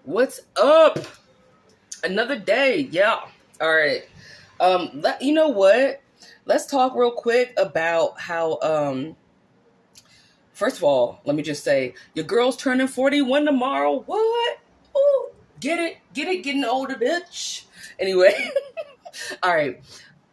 What's up? Another day. Yeah. All right. You know what? Let's talk real quick about how first of all, let me just say your girl's turning 41 tomorrow. What? Ooh, getting older, bitch. Anyway. All right.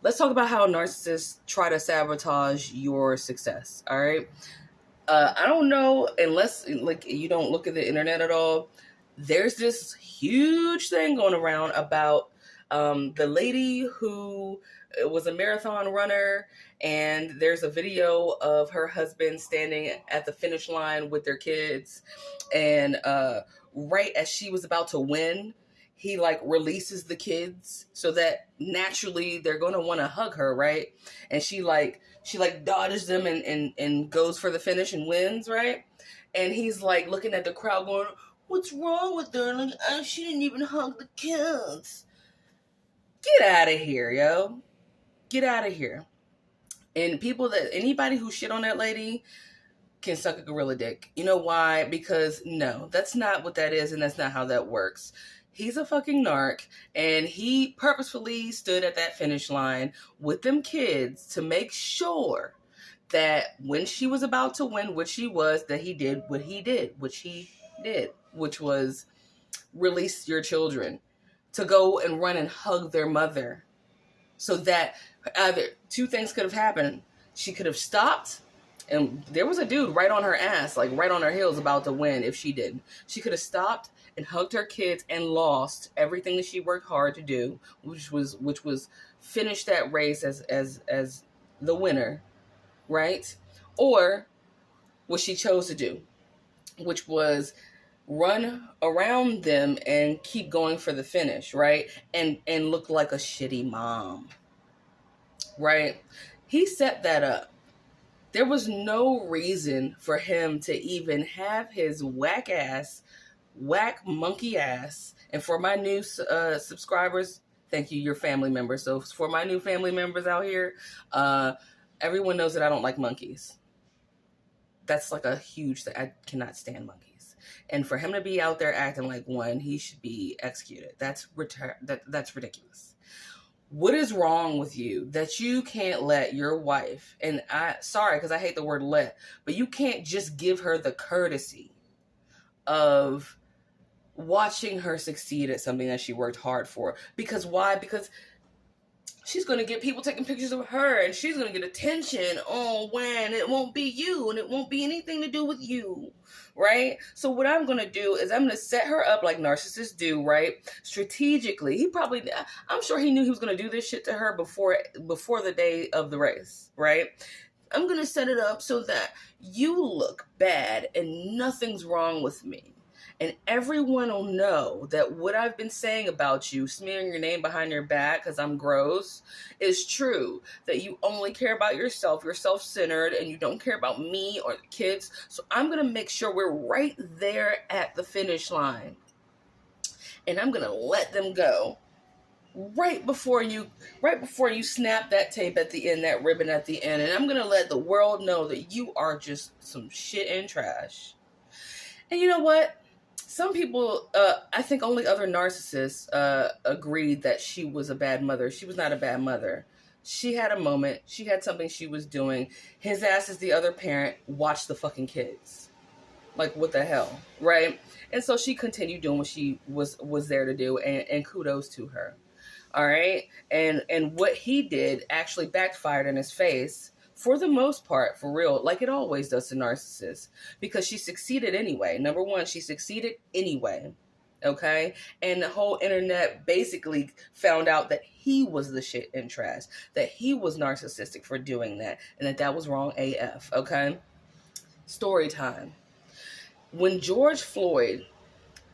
Let's talk about how narcissists try to sabotage your success. All right. I don't know, unless like you don't look at the internet at all. There's this huge thing going around about the lady who was a marathon runner, and there's a video of her husband standing at the finish line with their kids, and right as she was about to win, he like releases the kids so that naturally they're going to want to hug her, right? And she dodges them and goes for the finish and wins, right? And he's like looking at the crowd going, what's wrong with her? Like, she didn't even hug the kids. Get out of here, yo. Get out of here. And anybody who shit on that lady can suck a gorilla dick. You know why? Because no, that's not what that is, and that's not how that works. He's a fucking narc, and he purposefully stood at that finish line with them kids to make sure that when she was about to win, which she was, that he did, which was release your children to go and run and hug their mother. So that either two things could have happened. She could have stopped, and there was a dude right on her ass, like right on her heels about to win if she didn't. She could have stopped and hugged her kids and lost everything that she worked hard to do, which was finish that race as the winner, right? Or what she chose to do, which was run around them and keep going for the finish, right? And look like a shitty mom, right? He set that up. There was no reason for him to even have his whack monkey ass. And for my new subscribers, thank you, you're family members. So for my new family members out here, everyone knows that I don't like monkeys. That's like a huge thing. I cannot stand monkeys. And for him to be out there acting like one, he should be executed. That's ridiculous. What is wrong with you that you can't let your wife, and sorry, because I hate the word let, but you can't just give her the courtesy of watching her succeed at something that she worked hard for. Because why? Because she's going to get people taking pictures of her, and she's going to get attention on when it won't be you, and it won't be anything to do with you, right? So what I'm going to do is I'm going to set her up like narcissists do, right? Strategically. I'm sure he knew he was going to do this shit to her before the day of the race, right? I'm going to set it up so that you look bad and nothing's wrong with me. And everyone will know that what I've been saying about you, smearing your name behind your back because I'm gross, is true. That you only care about yourself, you're self-centered, and you don't care about me or the kids. So I'm going to make sure we're right there at the finish line. And I'm going to let them go right before you snap that tape at the end, that ribbon at the end. And I'm going to let the world know that you are just some shit and trash. And you know what? Some people, I think only other narcissists agreed that she was a bad mother. She was not a bad mother. She had a moment. She had something she was doing. His ass is the other parent. Watch the fucking kids. Like, what the hell, right? And so she continued doing what she was there to do, and kudos to her. All right? And what he did actually backfired in his face. For the most part, for real, like it always does to narcissists, because she succeeded anyway. Number one, she succeeded anyway, okay? And the whole internet basically found out that he was the shit and trash, that he was narcissistic for doing that, and that was wrong AF, okay? Story time. When George Floyd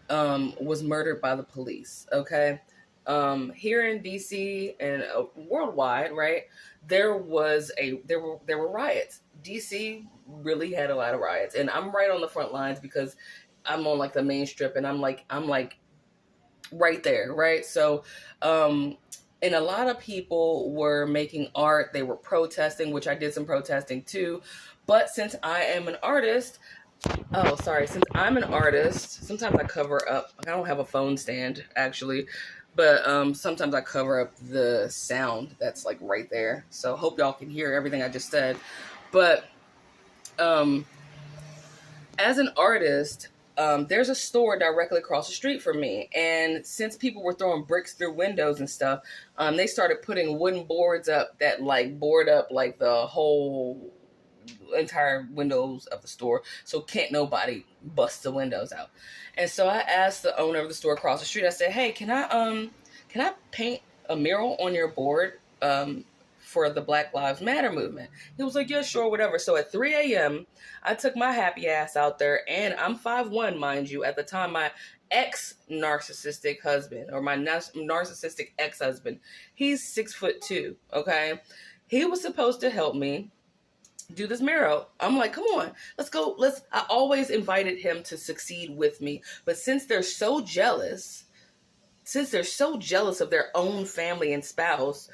was murdered by the police, okay? Here in DC and worldwide, right? There were riots. DC really had a lot of riots, and I'm right on the front lines because I'm on like the main strip, and I'm like right there, right? So, and a lot of people were making art. They were protesting, which I did some protesting too. But since I am an artist, Oh, sorry. Since I'm an artist, sometimes I cover up. I don't have a phone stand actually, but sometimes I cover up the sound that's like right there. So hope y'all can hear everything I just said. But um, as an artist, there's a store directly across the street from me, and since people were throwing bricks through windows and stuff, they started putting wooden boards up that like board up like the whole entire windows of the store, so can't nobody bust the windows out. And so I asked the owner of the store across the street. I said, "Hey, can I paint a mural on your board for the Black Lives Matter movement?" He was like, "Yeah, sure, whatever." So at 3 a.m., I took my happy ass out there, and I'm 5'1", mind you. At the time, my ex-narcissistic husband, or my narcissistic ex-husband, he's 6'2", okay? He was supposed to help me do this mural. I'm like, come on, let's go. I always invited him to succeed with me. But since they're so jealous of their own family and spouse,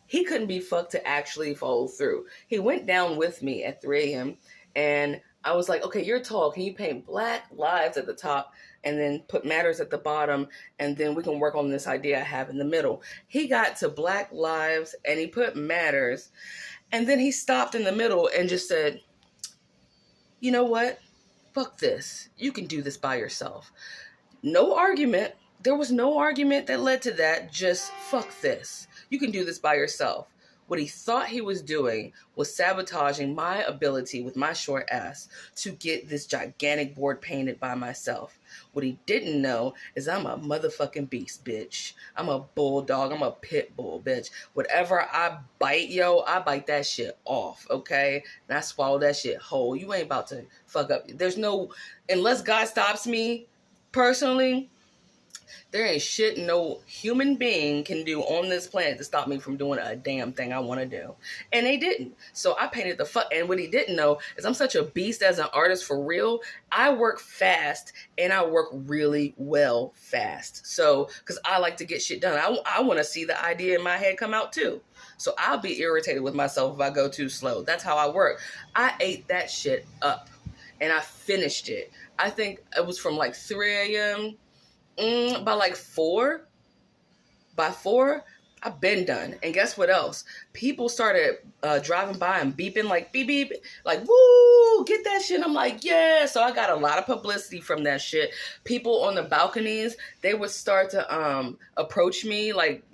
he couldn't be fucked to actually follow through. He went down with me at 3 a.m. and I was like, okay, you're tall. Can you paint Black Lives at the top and then put Matters at the bottom? And then we can work on this idea I have in the middle. He got to Black Lives and he put Matters. And then he stopped in the middle and just said, "You know what? Fuck this. You can do this by yourself." No argument. There was no argument that led to that. Just fuck this. You can do this by yourself. What he thought he was doing was sabotaging my ability with my short ass to get this gigantic board painted by myself. What he didn't know is I'm a motherfucking beast, bitch. I'm a bulldog. I'm a pit bull, bitch. Whatever I bite, I bite that shit off, okay? And I swallow that shit whole. You ain't about to fuck up. Unless God stops me personally, there ain't shit no human being can do on this planet to stop me from doing a damn thing I want to do. And they didn't. So I painted the fuck. And what he didn't know is I'm such a beast as an artist for real. I work fast and I work really well fast. So, because I like to get shit done. I want to see the idea in my head come out too. So I'll be irritated with myself if I go too slow. That's how I work. I ate that shit up and I finished it. I think it was from like 3 a.m. By like 4, by 4, I've been done. And guess what else? People started driving by and beeping like beep beep, like woo, get that shit. I'm like, yeah. So I got a lot of publicity from that shit. People on the balconies, they would start to approach me like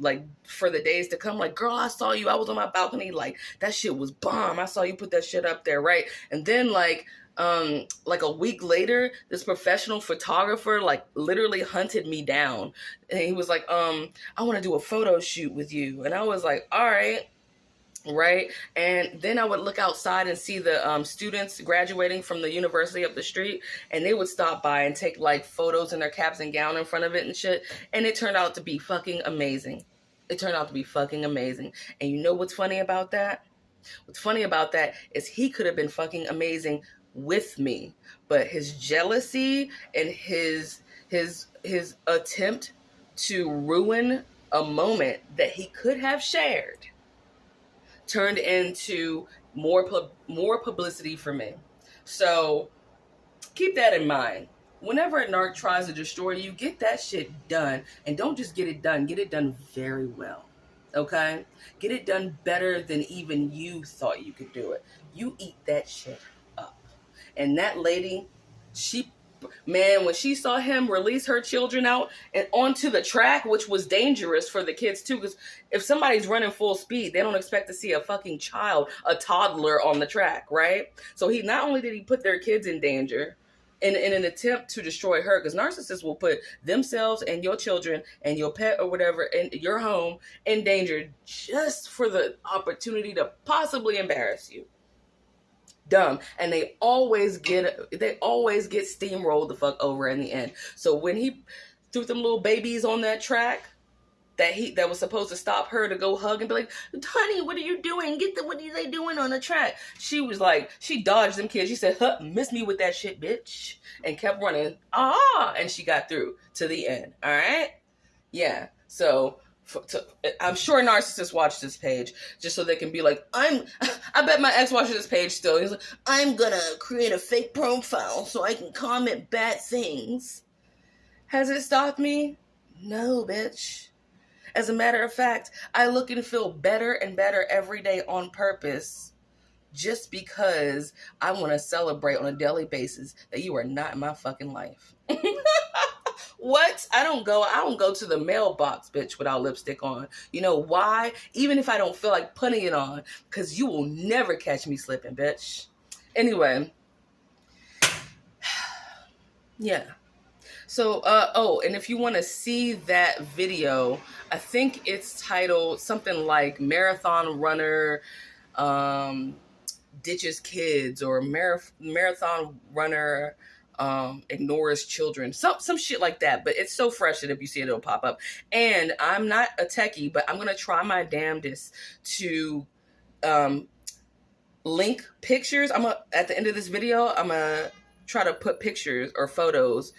for the days to come, like, girl, I saw you. I was on my balcony, like that shit was bomb. I saw you put that shit up there, right? And then like a week later, this professional photographer like literally hunted me down, and he was like, I want to do a photo shoot with you. And I was like, all right. And then I would look outside and see the students graduating from the university up the street, and they would stop by and take like photos in their caps and gown in front of it and shit. And it turned out to be fucking amazing. And you know what's funny about that? What's funny about that is he could have been fucking amazing with me, but his jealousy and his attempt to ruin a moment that he could have shared turned into more publicity for me. So keep that in mind. Whenever a narc tries to destroy you, get that shit done, and don't just get it done very well. Okay? Get it done better than even you thought you could do it. You eat that shit up. And that lady, when she saw him release her children out and onto the track, which was dangerous for the kids too, because if somebody's running full speed, they don't expect to see a fucking child, a toddler on the track, right? So he not only did he put their kids in danger in an attempt to destroy her, because narcissists will put themselves and your children and your pet or whatever and your home in danger just for the opportunity to possibly embarrass you. Dumb. And they always get steamrolled the fuck over in the end. So when he threw them little babies on that track that was supposed to stop her to go hug and be like, honey, what are you doing? What are they doing on the track? She was like, she dodged them kids. She said, miss me with that shit, bitch. And kept running. And she got through to the end. All right. Yeah. So I'm sure narcissists watch this page just so they can be like, I bet my ex watches this page still. He's like, I'm gonna create a fake profile so I can comment bad things. Has it stopped me? No, bitch. As a matter of fact, I look and feel better and better every day on purpose just because I want to celebrate on a daily basis that you are not in my fucking life. What? I don't go to the mailbox, bitch, without lipstick on. You know why? Even if I don't feel like putting it on, because you will never catch me slipping, bitch. Anyway. Yeah. So, and if you want to see that video, I think it's titled something like Marathon Runner Ditches Kids, or Marathon Runner ignores children, some shit like that. But it's so fresh that if you see it, it'll pop up. And I'm not a techie, but I'm gonna try my damnedest to link pictures. At the end of this video, I'm gonna try to put pictures or photos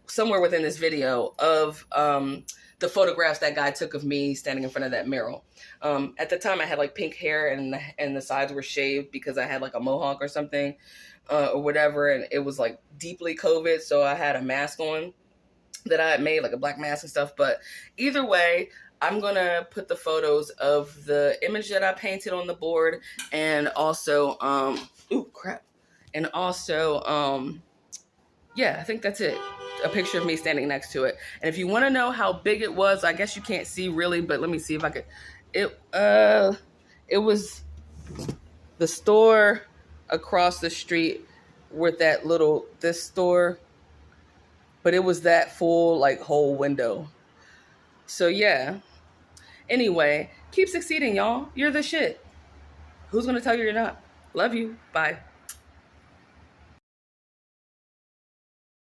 somewhere within this video of the photographs that guy took of me standing in front of that mural. At the time I had like pink hair and the sides were shaved because I had like a mohawk or something. Or whatever, and it was like deeply COVID, so I had a mask on that I had made, like a black mask and stuff. But either way, I'm gonna put the photos of the image that I painted on the board, and also and also yeah, I think that's it. A picture of me standing next to it. And if you want to know how big it was, I guess you can't see really, but let me see if I could. It was the store across the street with this store, but it was that full, like, whole window. So yeah. Anyway, keep succeeding, y'all. You're the shit. Who's gonna tell you you're not? Love you. Bye.